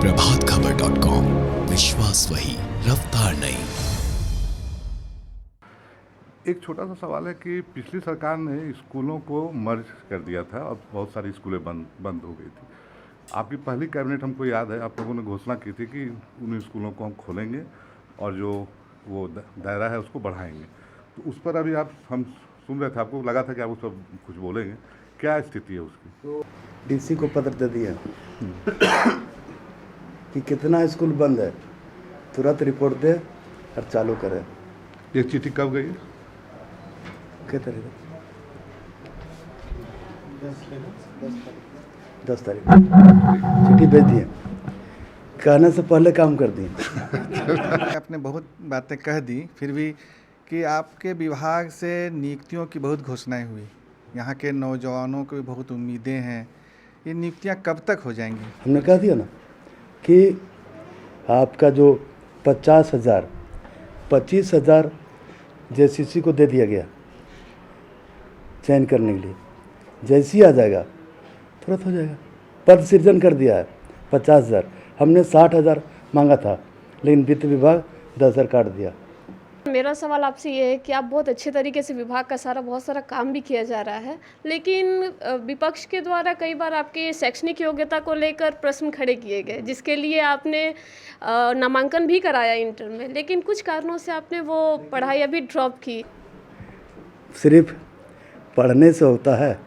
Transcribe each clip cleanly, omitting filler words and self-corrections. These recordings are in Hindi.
प्रभातखबर.com, विश्वास वही, रफ्तार नहीं। एक छोटा सा सवाल है कि पिछली सरकार ने स्कूलों को मर्ज कर दिया था और बहुत सारी स्कूलें बंद हो गई थी। आपकी पहली कैबिनेट हमको याद है, आप लोगों ने घोषणा की थी कि उन स्कूलों को हम खोलेंगे और जो वो दायरा है उसको बढ़ाएंगे। तो उस पर अभी हम सुन रहे थे, आपको लगा था कि आप उस पर कुछ बोलेंगे, क्या स्थिति है उसकी? डीसी को पत्र दे दिया कि कितना स्कूल बंद है, तुरंत रिपोर्ट दे और चालू करे। ये चिट्ठी कब गई? क्या तारीख? 10 तारीख चिट्ठी भेज दिए, कहने से पहले काम कर दिए। आपने बहुत बातें कह दी, फिर भी कि आपके विभाग से नियुक्तियों की बहुत घोषणाएं हुई, यहाँ के नौजवानों को भी बहुत उम्मीदें हैं, ये नियुक्तियाँ कब तक हो जाएंगी? हमने कह दिया ना कि आपका जो 25,000 जेसीसी को दे दिया गया चयन करने के लिए, जैसे ही आ जाएगा तुरंत हो जाएगा। पद सृजन कर दिया है 50,000, हमने 60,000 मांगा था, लेकिन वित्त विभाग 10,000 काट दिया। मेरा सवाल आपसे ये है कि आप बहुत अच्छे तरीके से विभाग का बहुत सारा काम भी किया जा रहा है, लेकिन विपक्ष के द्वारा कई बार आपके शैक्षणिक योग्यता को लेकर प्रश्न खड़े किए गए, जिसके लिए आपने नामांकन भी कराया इंटर में, लेकिन कुछ कारणों से आपने वो पढ़ाई अभी ड्रॉप की। सिर्फ पढ़ने से होता है?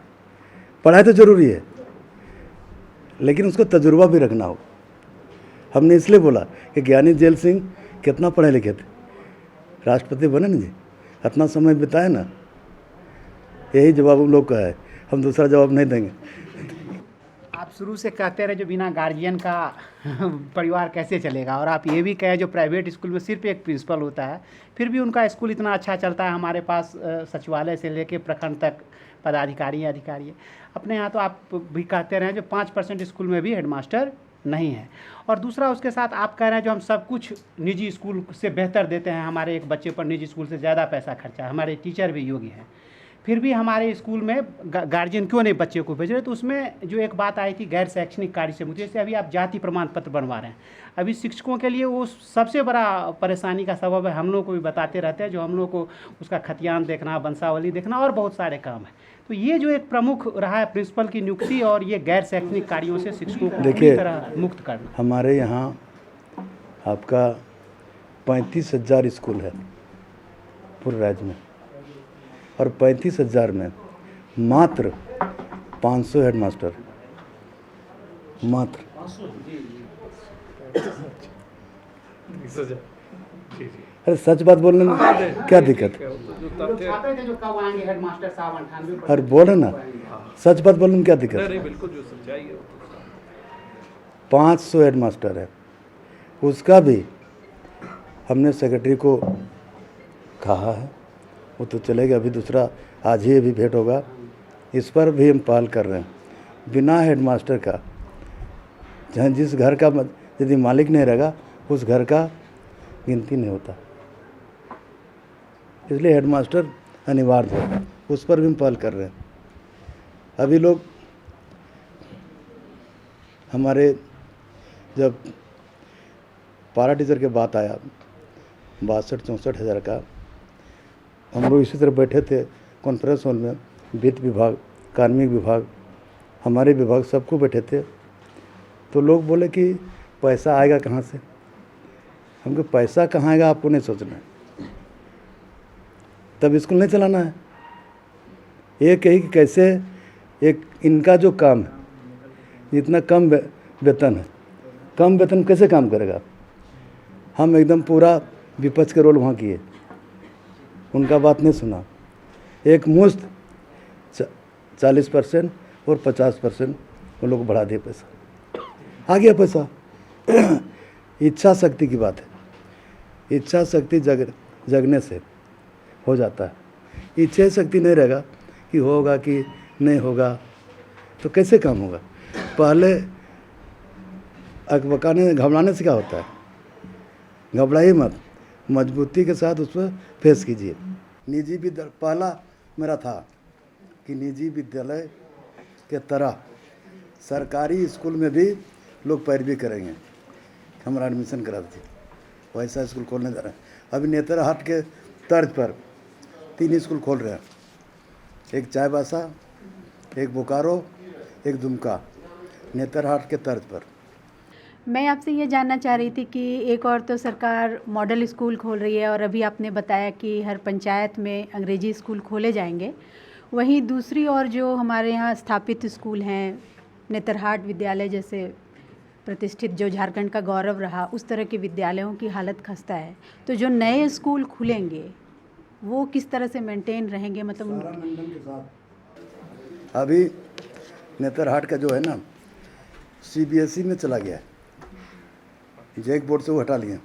पढ़ाई तो ज़रूरी है, लेकिन उसको तजुर्बा भी रखना हो। हमने इसलिए बोला कि ज्ञानी जेल सिंह कितना पढ़े लिखे थे, राष्ट्रपति बने ना जी, इतना समय बिताए ना। यही जवाब हम लोग का है, हम दूसरा जवाब नहीं देंगे। आप शुरू से कहते रहे जो बिना गार्जियन का परिवार कैसे चलेगा, और आप ये भी कहे जो प्राइवेट स्कूल में सिर्फ एक प्रिंसिपल होता है, फिर भी उनका स्कूल इतना अच्छा चलता है। हमारे पास सचिवालय से लेके प्रखंड तक पदाधिकारी अधिकारी है। अपने यहाँ तो आप भी कहते रहे जो 5% स्कूल में भी हेडमास्टर नहीं है। और दूसरा उसके साथ आप कह रहे हैं जो हम सब कुछ निजी स्कूल से बेहतर देते हैं, हमारे एक बच्चे पर निजी स्कूल से ज़्यादा पैसा खर्चा है, हमारे टीचर भी योग्य हैं, फिर भी हमारे स्कूल में गार्जियन क्यों नहीं बच्चे को भेज रहे? तो उसमें जो एक बात आई थी गैर शैक्षणिक कार्य से मुझे, जैसे अभी आप जाति प्रमाण पत्र बनवा रहे हैं, अभी शिक्षकों के लिए वो सबसे बड़ा परेशानी का सबब है। हम लोग को भी बताते रहते हैं, जो हम लोग को उसका खतियान देखना, वंशावली देखना और बहुत सारे काम है। तो ये जो एक प्रमुख रहा है प्रिंसिपल की नियुक्ति और ये गैर शैक्षणिक कार्यों से शिक्षकों को पूरी तरह मुक्त करना। हमारे यहाँ आपका 35,000 स्कूल है पूरे राज्य में, और 35,000 में मात्र 500 हेडमास्टर, मात्र। अरे सच बात बोलने में क्या दिक्कत? अरे बोले ना, सच बात बोलने में क्या दिक्कत? 500 हेडमास्टर है, उसका भी हमने सेक्रेटरी को कहा है, वो तो चलेगा। अभी दूसरा आज ही अभी भेंट होगा, इस पर भी हम पहल कर रहे हैं। बिना हेडमास्टर का जहाँ जिस घर का यदि मालिक नहीं रहेगा, उस घर का गिनती नहीं होता, इसलिए हेडमास्टर अनिवार्य है, उस पर भी हम पहल कर रहे हैं। अभी लोग हमारे जब पारा टीचर के बात आया 62-64 हज़ार का, हम लोग इसी तरह बैठे थे कॉन्फ्रेंस हॉल में, वित्त विभाग, कार्मिक विभाग, हमारे विभाग सबको बैठे थे। तो लोग बोले कि पैसा आएगा कहाँ से? हमको पैसा कहाँ आएगा आपको नहीं सोचना है, तब स्कूल नहीं चलाना है। ये कही कि कैसे एक इनका जो काम है, इतना कम वेतन है, कम वेतन कैसे काम करेगा? हम एकदम पूरा विपक्ष के रोल वहाँ किए, उनका बात नहीं सुना। एक मुश्त 40% और 50% वो लोग बढ़ा दिए, पैसा आ गया पैसा। इच्छा शक्ति की बात है, इच्छा शक्ति जगने से हो जाता है। इच्छा शक्ति नहीं रहेगा कि होगा कि नहीं होगा, तो कैसे काम होगा? पहले अकबकाने घबराने से क्या होता है? घबराइए मत, मजबूती के साथ उस पर फेस कीजिए। निजी विद्यालय पहला मेरा था कि निजी विद्यालय के तरह सरकारी स्कूल में भी लोग पैरवी करेंगे। हमारा एडमिशन करा दी, वैसा स्कूल खोलने जा रहे हैं। अभी नेतरहाट के तर्ज पर 3 स्कूल खोल रहे हैं, एक चाईबासा, एक बोकारो, एक दुमका, नेतरहाट के तर्ज पर। मैं आपसे ये जानना चाह रही थी कि एक और तो सरकार मॉडल स्कूल खोल रही है और अभी आपने बताया कि हर पंचायत में अंग्रेजी स्कूल खोले जाएंगे, वहीं दूसरी ओर जो हमारे यहाँ स्थापित स्कूल हैं, नेतरहाट विद्यालय जैसे प्रतिष्ठित जो झारखंड का गौरव रहा, उस तरह के विद्यालयों की हालत खस्ता है। तो जो नए स्कूल खुलेंगे वो किस तरह से मेंटेन रहेंगे, मतलब अभी नेतरहाट का जो है ना CBSE में चला गया है, जैक बोर्ड से वो हटा लिए।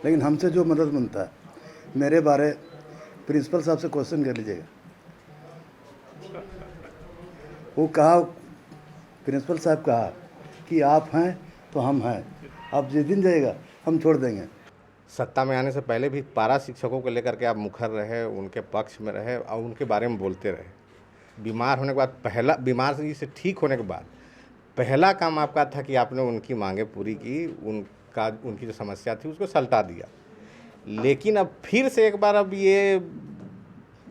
लेकिन हमसे जो मदद बनता है, मेरे बारे प्रिंसिपल साहब से क्वेश्चन कर लीजिएगा, वो कहा, प्रिंसिपल साहब कहा कि आप हैं तो हम हैं, आप जिस दिन जाइएगा हम छोड़ देंगे। सत्ता में आने से पहले भी पारा शिक्षकों को लेकर के आप मुखर रहे, उनके पक्ष में रहे और उनके बारे में बोलते रहे। बीमार होने के बाद बीमार से ठीक होने के बाद पहला काम आपका था कि आपने उनकी मांगें पूरी की, उनकी जो समस्या थी उसको सलटा दिया। लेकिन अब फिर से एक बार अब ये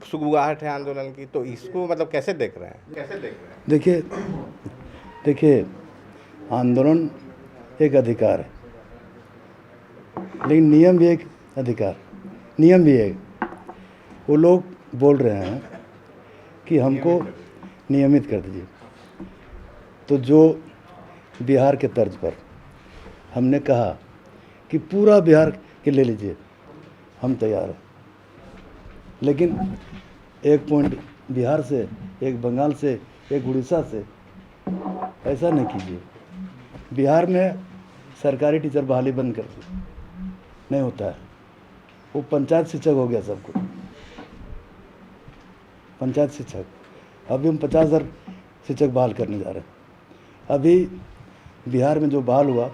सुगबुगाहट है आंदोलन की, तो इसको मतलब कैसे देख रहे हैं? देखिए आंदोलन एक अधिकार है, लेकिन नियम भी एक अधिकार, नियम भी है। वो लोग बोल रहे हैं कि हमको नियमित कर दीजिए, तो जो बिहार के तर्ज पर हमने कहा कि पूरा बिहार के ले लीजिए, हम तैयार हैं। लेकिन एक पॉइंट बिहार से, एक बंगाल से, एक उड़ीसा से, ऐसा नहीं कीजिए। बिहार में सरकारी टीचर बहाली बंद कर दी, नहीं होता है। वो पंचायत शिक्षक हो गया सब कुछ, पंचायत शिक्षक। अभी हम 50,000 शिक्षक बहाल करने जा रहे हैं। अभी बिहार में जो बहाल हुआ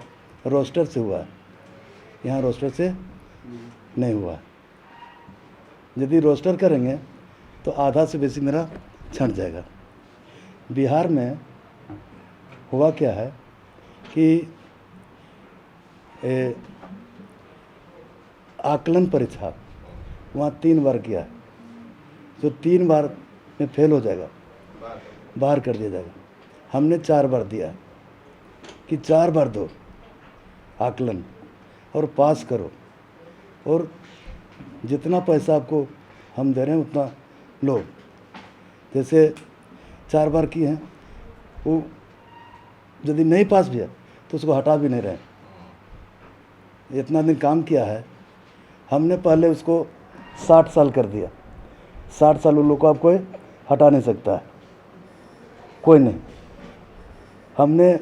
रोस्टर से हुआ है, यहाँ रोस्टर से नहीं हुआ। यदि रोस्टर करेंगे तो आधा से बेसी मेरा छंट जाएगा। बिहार में हुआ क्या है कि आकलन परीक्षा वहाँ 3 बार किया है, जो 3 बार में फेल हो जाएगा बाहर कर दिया जाएगा। हमने 4 बार दिया है कि 4 बार दो आकलन और पास करो, और जितना पैसा आपको हम दे रहे हैं उतना लो। जैसे 4 बार की हैं, वो यदि नहीं पास भी है तो उसको हटा भी नहीं रहे। इतना दिन काम किया है हमने, पहले उसको 60 साल कर दिया। 60 साल उन लोग को आप कोई हटा नहीं सकता है, कोई नहीं। हमने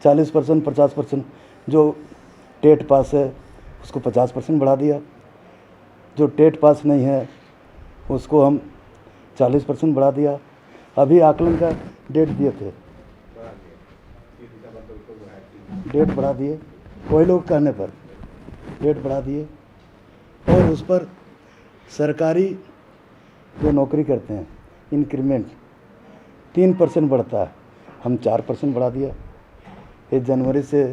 40%, 50%, जो टेट पास है उसको 50% बढ़ा दिया, जो टेट पास नहीं है उसको हम 40% बढ़ा दिया। अभी आकलन का डेट दिए थे, डेट बढ़ा दिए, कोई लोग कहने पर डेट बढ़ा दिए। और उस पर सरकारी जो नौकरी करते हैं इंक्रीमेंट 3% बढ़ता है, हम 4% बढ़ा दिया। ये जनवरी से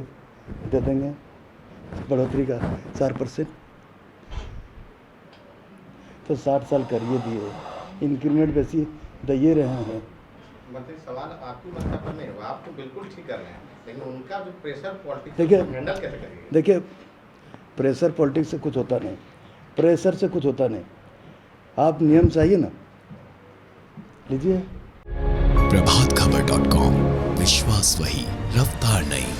दे देंगे बढ़ोतरी का 4%। तो 60 साल करिए दिए, इंक्रीमेंट वैसी दे ही रहे हैं। मतलब सवाल आपकी मत पर नहीं हुआ, आप तो बिल्कुल ठीक कर रहे हैं, लेकिन उनका जो प्रेशर पॉलिटिक्स देखिए, हैंडल कैसे करेंगे? देखिए प्रेशर पॉलिटिक्स से कुछ होता नहीं, प्रेशर से कुछ होता नहीं। आप नियम चाहिए ना, लीजिए। प्रभातखबर.com, विश्वास वही, रफ्तार नहीं।